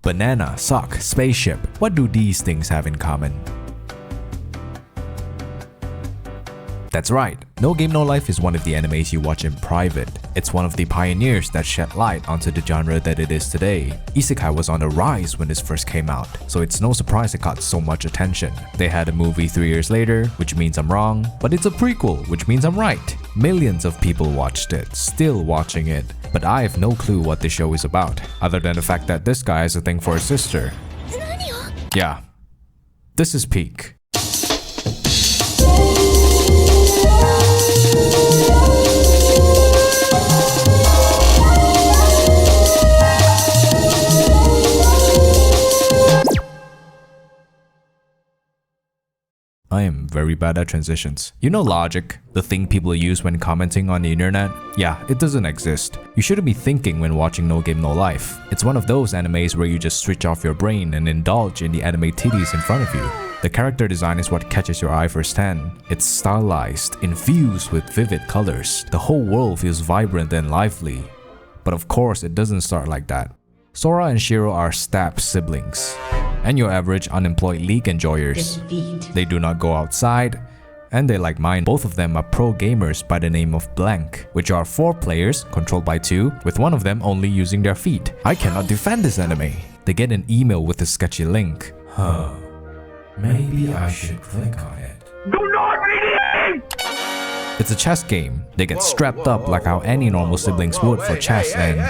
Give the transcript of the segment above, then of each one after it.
Banana, sock, spaceship. What do these things have in common? That's right, No Game No Life is one of the animes you watch in private. It's one of the pioneers that shed light onto the genre that it is today. Isekai was on the rise when this first came out, so it's no surprise it got so much attention. They had a movie 3 years later, which means I'm wrong, but it's a prequel, which means I'm right. Millions of people watched it, still watching it, but I have no clue what this show is about, other than the fact that this guy has a thing for his sister. Yeah, this is peak. I am very bad at transitions. You know logic, the thing people use when commenting on the internet? Yeah, it doesn't exist. You shouldn't be thinking when watching No Game No Life. It's one of those animes where you just switch off your brain and indulge in the anime titties in front of you. The character design is what catches your eye firsthand. It's stylized, infused with vivid colors. The whole world feels vibrant and lively. But of course, it doesn't start like that. Sora and Shiro are step siblings, and your average unemployed league enjoyers. They do not go outside, and they like mine. Both of them are pro gamers by the name of Blank, which are 4 players controlled by 2, with one of them only using their feet. I cannot defend this anime. They get an email with a sketchy link. Maybe I should click on it. Do not read it! It's a chess game. They get strapped up like how any normal siblings would for chess and...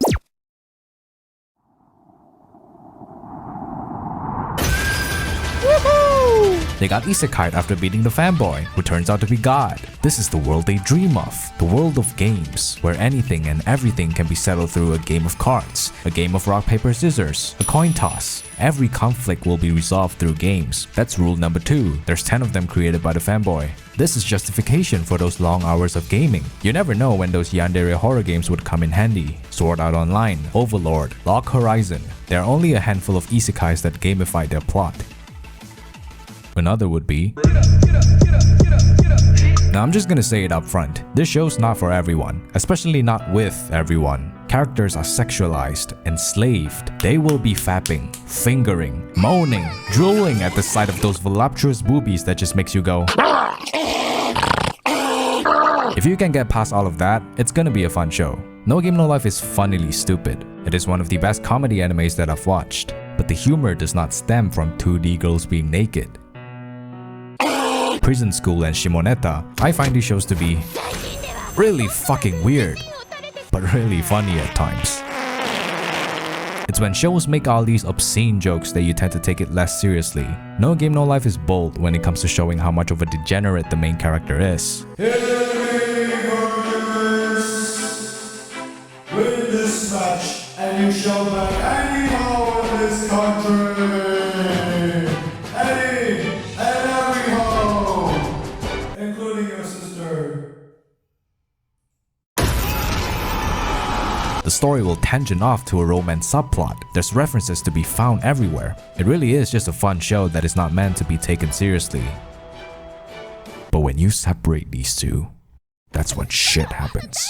They got isekai'd after beating the fanboy, who turns out to be God. This is the world they dream of, the world of games, where anything and everything can be settled through a game of cards, a game of rock, paper, scissors, a coin toss. Every conflict will be resolved through games. That's rule number 2. There's 10 of them created by the fanboy. This is justification for those long hours of gaming. You never know when those yandere horror games would come in handy. Sword Art Online, Overlord, Log Horizon. There are only a handful of isekais that gamify their plot. Another would be... Now I'm just gonna say it up front. This show's not for everyone, especially not with everyone. Characters are sexualized, enslaved. They will be fapping, fingering, moaning, drooling at the sight of those voluptuous boobies that just makes you go... If you can get past all of that, it's gonna be a fun show. No Game No Life is funnily stupid. It is one of the best comedy animes that I've watched, but the humor does not stem from 2D girls being naked. Prison School and Shimoneta, I find these shows to be really fucking weird, but really funny at times. It's when shows make all these obscene jokes that you tend to take it less seriously. No Game No Life is bold when it comes to showing how much of a degenerate the main character is. Win this match and you shall back any power in this country. The story will tangent off to a romance subplot. There's references to be found everywhere. It really is just a fun show that is not meant to be taken seriously. But when you separate these two, that's when shit happens.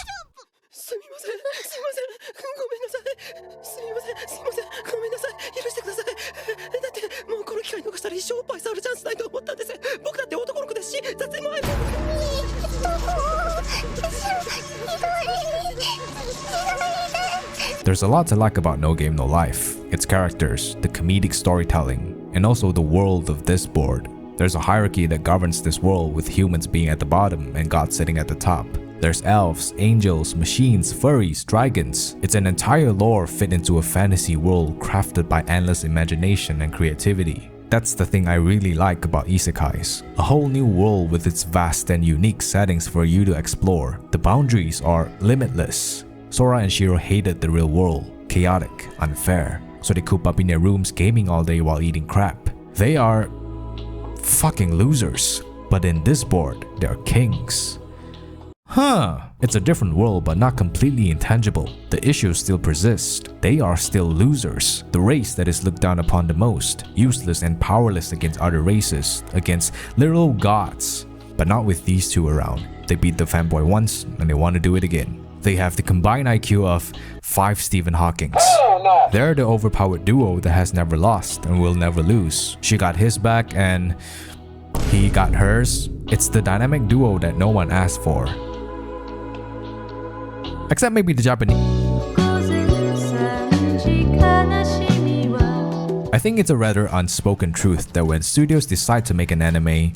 There's a lot to like about No Game No Life. Its characters, the comedic storytelling, and also the world of this board. There's a hierarchy that governs this world, with humans being at the bottom and God sitting at the top. There's elves, angels, machines, furries, dragons. It's an entire lore fit into a fantasy world crafted by endless imagination and creativity. That's the thing I really like about isekais. A whole new world with its vast and unique settings for you to explore. The boundaries are limitless. Sora and Shiro hated the real world, chaotic, unfair, so they coop up in their rooms gaming all day while eating crap. They are fucking losers, but in this board, they're kings. It's a different world but not completely intangible. The issues still persist. They are still losers, the race that is looked down upon the most, useless and powerless against other races, against literal gods. But not with these two around. They beat the fanboy once and they want to do it again. They have the combined IQ of 5 Stephen Hawkings. They're the overpowered duo that has never lost and will never lose. She got his back and he got hers. It's the dynamic duo that no one asked for. Except maybe the Japanese. I think it's a rather unspoken truth that when studios decide to make an anime,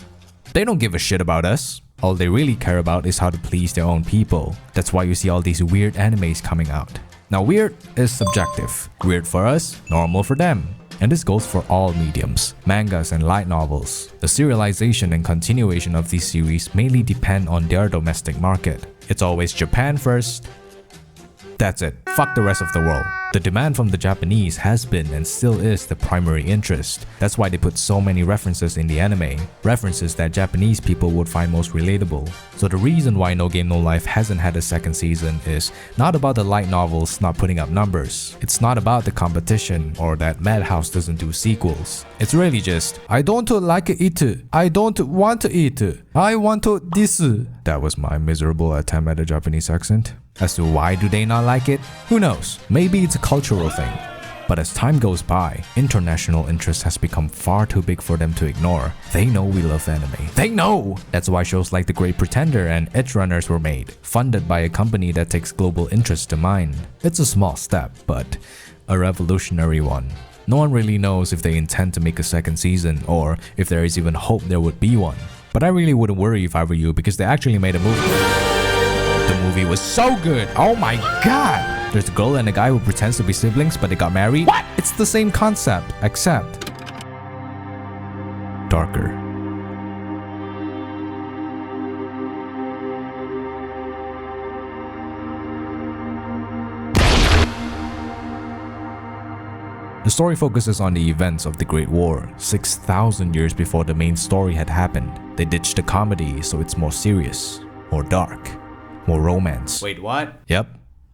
they don't give a shit about us. All they really care about is how to please their own people. That's why you see all these weird animes coming out. Now weird is subjective. Weird for us, normal for them. And this goes for all mediums, mangas and light novels. The serialization and continuation of these series mainly depend on their domestic market. It's always Japan first. That's it. Fuck the rest of the world. The demand from the Japanese has been and still is the primary interest. That's why they put so many references in the anime. References that Japanese people would find most relatable. So the reason why No Game No Life hasn't had a second season is not about the light novels not putting up numbers. It's not about the competition or that Madhouse doesn't do sequels. It's really just, I don't like it. I don't want to eat. I want to this. That was my miserable attempt at a Japanese accent. As to why do they not like it? Who knows? Maybe it's a cultural thing. But as time goes by, international interest has become far too big for them to ignore. They know we love anime. They know! That's why shows like The Great Pretender and Edge Runners were made, funded by a company that takes global interest to mind. It's a small step, but a revolutionary one. No one really knows if they intend to make a second season or if there is even hope there would be one. But I really wouldn't worry if I were you because they actually made a movie. The movie was so good. Oh my god. There's a girl and a guy who pretends to be siblings but they got married. What? It's the same concept, except darker. The story focuses on the events of the Great War, 6,000 years before the main story had happened. They ditched the comedy, so it's more serious, more dark. More romance. Wait, what? Yep,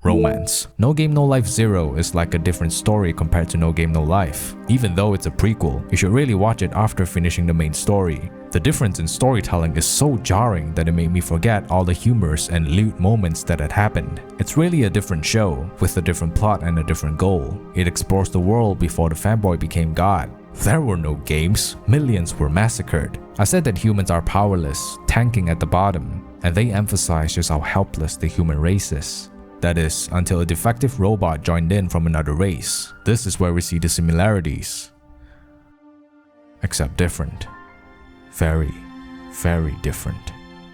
romance. No Game No Life Zero is like a different story compared to No Game No Life. Even though it's a prequel, you should really watch it after finishing the main story. The difference in storytelling is so jarring that it made me forget all the humorous and lewd moments that had happened. It's really a different show, with a different plot and a different goal. It explores the world before the fanboy became God. There were no games, millions were massacred. I said that humans are powerless, tanking at the bottom. And they emphasize just how helpless the human race is. That is, until a defective robot joined in from another race. This is where we see the similarities. Except different. Very, very different.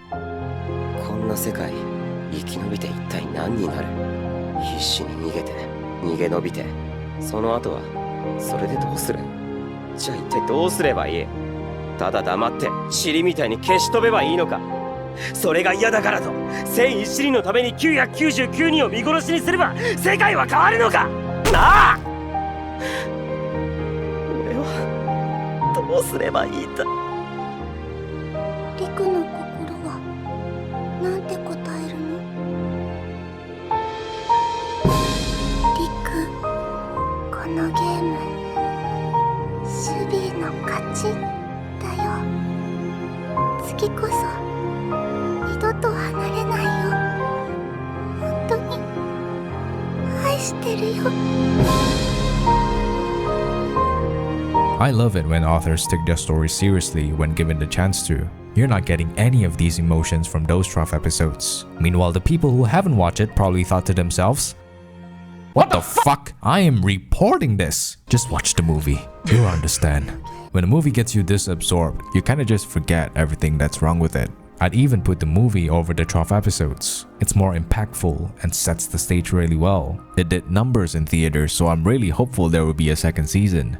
こんな世界生き延びて一体何になる？必死に逃げて逃げ延びてその後はそれでどうする？じゃあ一体どうすればいい？ただ黙って塵みたいに消し飛べばいいのか？それが嫌だからと1001人のために999人を見殺しにすれば世界は変わるのか？なあ！俺はどうすればいいんだ？リクの心はなんて答えるの？リク、このゲーム守備の勝ちだよ。次こそ二度と離れないよ。本当に愛してるよ。I love it when authors take their stories seriously when given the chance to. You're not getting any of these emotions from those trough episodes. Meanwhile, the people who haven't watched it probably thought to themselves, what the fuck? I am reporting this. Just watch the movie. You'll understand. When a movie gets you this absorbed, you kinda just forget everything that's wrong with it. I'd even put the movie over the trough episodes. It's more impactful and sets the stage really well. It did numbers in theaters, so I'm really hopeful there will be a second season.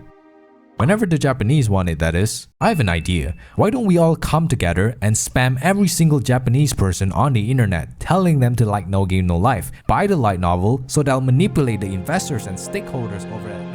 Whenever the Japanese want it, that is. I have an idea. Why don't we all come together and spam every single Japanese person on the internet, telling them to like No Game No Life, buy the light novel, so they'll manipulate the investors and stakeholders over at